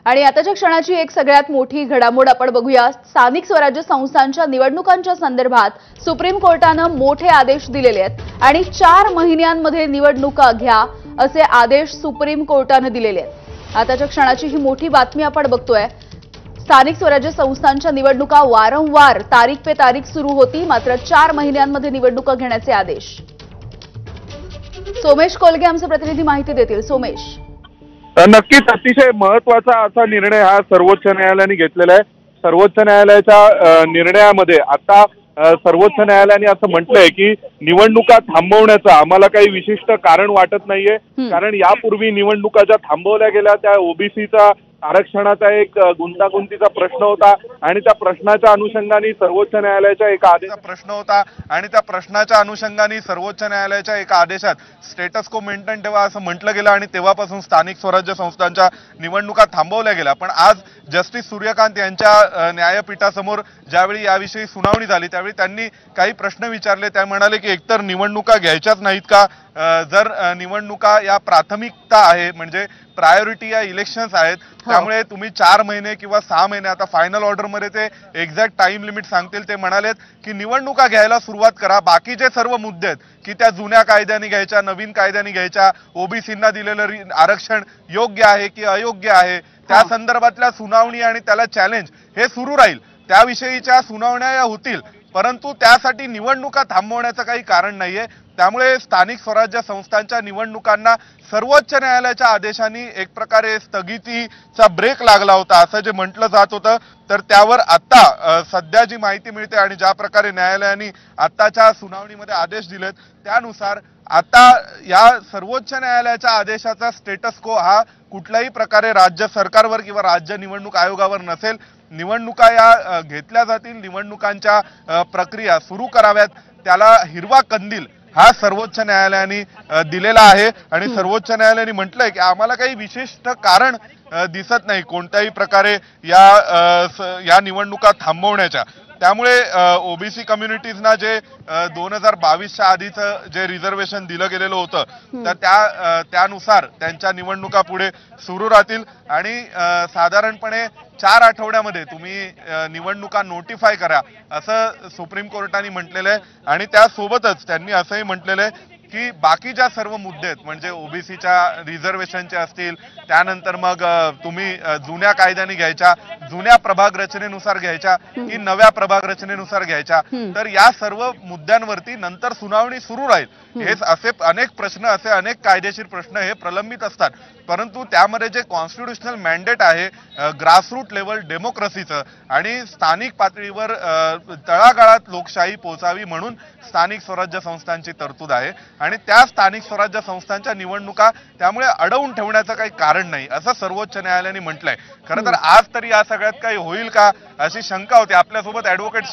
आणि आताच्या क्षणाची एक सगळ्यात मोठी घडामोड आपण बघूया। स्थानिक स्वराज्य संस्थांच्या निवडणुकांच्या संदर्भात सुप्रीम कोर्टाने मोठे आदेश दिलेले आहेत आणि 4 महिन्यांमध्ये निवडणुका घ्या असे आदेश सुप्रीम कोर्टाने दिलेले आहेत। आताच्या क्षणाची ही मोठी बातमी आपण बघतोय। स्थानिक स्वराज्य संस्थांच्या निवडणुका वारंवार तारीख पे तारीख सुरू होती, मात्र 4 महिन्यांमध्ये निवडणुका घेण्याचे आदेश। सोमेश कोलगे आमचे प्रतिनिधी माहिती देतील। सोमेश, नक्कीच अतिशय महत्त्वाचा असा निर्णय हा सर्वोच्च न्यायालयाने घेतलेला आहे। सर्वोच्च न्यायालयाच्या निर्णयामध्ये आता सर्वोच्च न्यायालयाने असं म्हटलंय की निवडणुका थांबवण्याचं आम्हाला काही विशिष्ट कारण वाटत नाहीये, कारण यापूर्वी निवडणुका ज्या थांबवल्या गेल्या त्या ओबीसीचा आरक्षणाचा एक गुंतागुंतीचा प्रश्न होता आणि त्या प्रश्नाच्या अनुषंगाने सर्वोच्च न्यायालयाच्या एका आदेशाचा प्रश्न होता आणि त्या प्रश्नाच्या अनुषंगाने सर्वोच्च न्यायालयाच्या एका आदेशात स्टेटस को मेंटेन ठेवा असं म्हटलं गेलं आणि तेव्हापासून स्थानिक स्वराज्य संस्थांच्या निवडणुका थांबवल्या गेल्या। पण आज जस्टिस सूर्यकांत यांच्या न्यायपीठासमोर ज्यावेळी याविषयी सुनावणी झाली त्यावेळी त्यांनी काही प्रश्न विचारले। ते म्हणाले की एकतर निवडणुका घ्यायच्याच नाहीत का, जर निवडणुका या प्राथमिकता आहे म्हणजे प्रायोरिटी या इलेक्शन्स आहेत, त्यामुळे तुम्ही 4 महिने किंवा 6 महिने, आता फायनल ऑर्डर मध्ये ते एक्झॅक्ट टाइम लिमिट सांगतील, ते म्हणालेत की निवडणुका घ्यायला सुरुवात करा। बाकीचे सर्व मुद्दे आहेत की त्या जुन्या कायद्याने घ्यायच्या, नवीन कायद्याने घ्यायच्या, ओबीसींना दिलेलं आरक्षण योग्य आहे की अयोग्य आहे त्या संदर्भातल्या सुनावणी आणि त्याला चॅलेंज हे सुरू राहील, त्याविषयीच्या सुनावण्या या होतील, परंतु त्यासाठी निवडणुका थांबवण्याचं काही कारण नाहीये। त्यामुळे स्थानिक स्वराज्य संस्थांच्या निवडणुकांना सर्वोच्च न्यायालयाच्या आदेशाने एक प्रकारे स्थगितीचा ब्रेक लागला होता असं जे म्हटलं जात होतं, तर त्यावर आता सध्या जी माहिती मिळते आणि ज्या प्रकारे न्यायालयाने आताच्या सुनावणीमध्ये आदेश दिलेत त्यानुसार आता या सर्वोच्च न्यायालयाच्या आदेशाचा स्टेटस को हा कुठल्याही प्रकारे राज्य सरकारवर किंवा राज्य निवडणूक आयोगावर नसेल। निवडणुका या घेतल्या जातील, निवडणुकांच्या प्रक्रिया सुरू कराव्यात, त्याला हिरवा कंदील हा सर्वोच्च न्यायालयाने दिलेला आहे आणि सर्वोच्च न्यायालयाने म्हटलंय की आम्हाला काही विशिष्ट कारण दिसत नाही कोणत्याही प्रकारे या निवडणुका थांबवण्याच्या। त्यामुळे ओबीसी कम्युनिटीजना जे 2022च्या आधीचं जे रिझर्वेशन दिलं गेलेलं होतं तर त्यानुसार त्यांच्या निवडणुका पुढे सुरू राहतील आणि साधारणपणे 4 आठवड्यामध्ये तुम्ही निवडणुका नोटिफाय करा असं सुप्रीम कोर्टाने म्हटलेलं आहे। आणि त्यासोबतच त्यांनी असंही म्हटलेलं आहे की बाकी ज्या सर्व मुद्दे आहेत म्हणजे ओबीसीच्या रिझर्वेशनचे असतील, त्यानंतर मग तुम्ही जुन्या कायद्याने घ्यायच्या, जुन्या प्रभाग रचनेनुसार घ्यायच्या की नव्या प्रभाग रचनेनुसार घ्यायच्या, तर या सर्व मुद्द्यांवरती नंतर सुनावणी सुरू राहील। हे असे अनेक प्रश्न, असे अनेक कायदेशीर प्रश्न हे प्रलंबित असतात, परंतु त्यामध्ये जे कॉन्स्टिट्यूशनल मॅन्डेट आहे ग्रासरूट लेवल डेमोक्रेसीचं आणि स्थानिक पातळीवर तळागाळात लोकशाही पोहोचावी म्हणून स्थानिक स्वराज्य संस्थांची तरतूद आहे आणि त्या स्थानिक स्वराज्य संस्थांच्या निवडणुका त्यामुळे अडवून ठेवण्याचं काही कारण नाही असं सर्वोच्च न्यायालयाने म्हटलंय। खरं तर आज तरी या सगळ्यात काही होईल का अशी शंका होती। आपल्यासोबत ॲडव्होकेट